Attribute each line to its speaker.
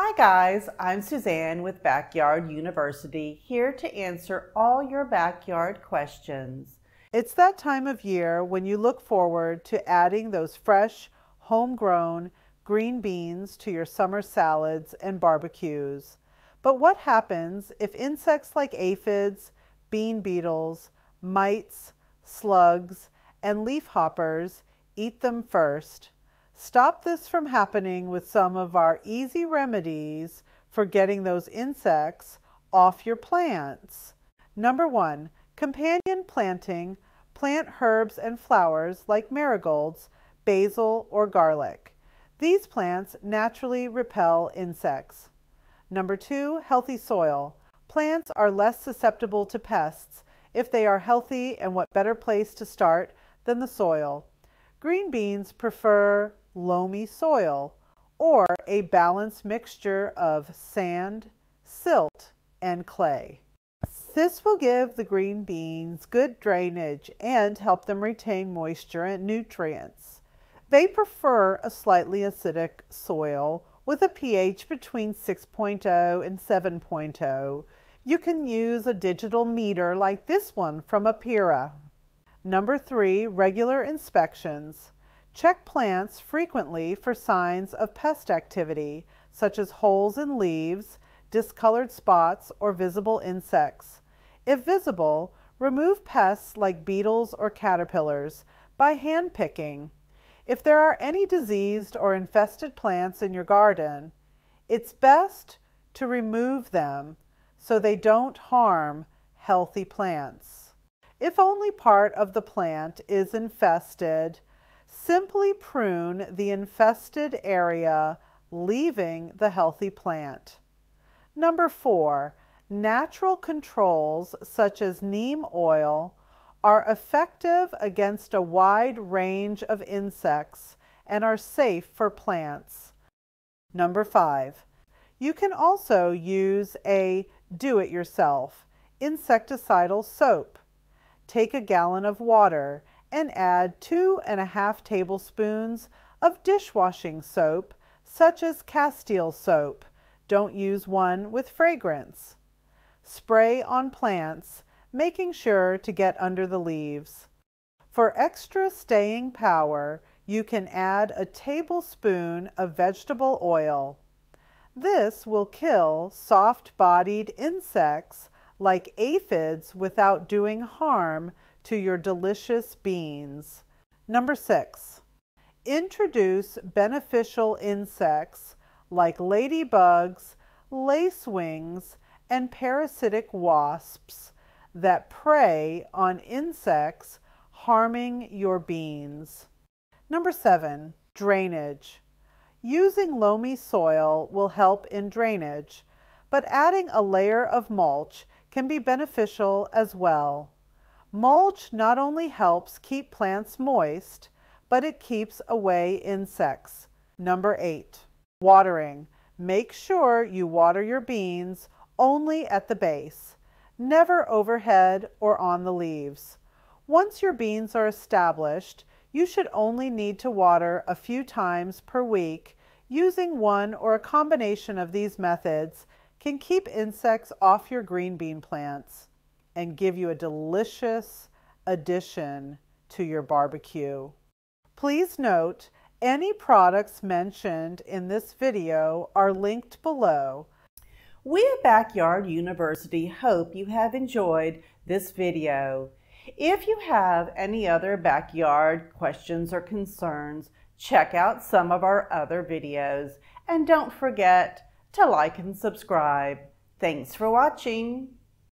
Speaker 1: Hi guys, I'm Suzanne with Backyard University, here to answer all your backyard questions. It's that time of year when you look forward to adding those fresh, homegrown green beans to your summer salads and barbecues. But what happens if insects like aphids, bean beetles, mites, slugs, and leafhoppers eat them first? Stop this from happening with some of our easy remedies for getting those insects off your plants. Number 1, companion planting. Plant herbs and flowers like marigolds, basil, or garlic. These plants naturally repel insects. Number 2, healthy soil. Plants are less susceptible to pests if they are healthy, and what better place to start than the soil? Green beans prefer loamy soil or a balanced mixture of sand, silt, and clay. This will give the green beans good drainage and help them retain moisture and nutrients. They prefer a slightly acidic soil with a pH between 6.0 and 7.0. You can use a digital meter like this one from Apira. Number 3, regular inspections. Check plants frequently for signs of pest activity, such as holes in leaves, discolored spots, or visible insects. If visible, remove pests like beetles or caterpillars by hand picking. If there are any diseased or infested plants in your garden, it's best to remove them so they don't harm healthy plants. If only part of the plant is infested, simply prune the infested area, leaving the healthy plant. Number 4, natural controls such as neem oil are effective against a wide range of insects and are safe for plants. Number 5, you can also use a do-it-yourself insecticidal soap. Take a gallon of water and add 2½ tablespoons of dishwashing soap, such as Castile soap. Don't use one with fragrance. Spray on plants, making sure to get under the leaves. For extra staying power, you can add a tablespoon of vegetable oil. This will kill soft-bodied insects like aphids without doing harm to your delicious beans. Number 6, introduce beneficial insects like ladybugs, lacewings, and parasitic wasps that prey on insects harming your beans. Number 7, drainage. Using loamy soil will help in drainage, but adding a layer of mulch can be beneficial as well. Mulch not only helps keep plants moist, but it keeps away insects. Number 8, watering. Make sure you water your beans only at the base, never overhead or on the leaves. Once your beans are established, you should only need to water a few times per week. Using one or a combination of these methods can keep insects off your green bean plants and give you a delicious addition to your barbecue. Please note, any products mentioned in this video are linked below. We at Backyard University hope you have enjoyed this video. If you have any other backyard questions or concerns, check out some of our other videos, and don't forget to like and subscribe. Thanks for watching.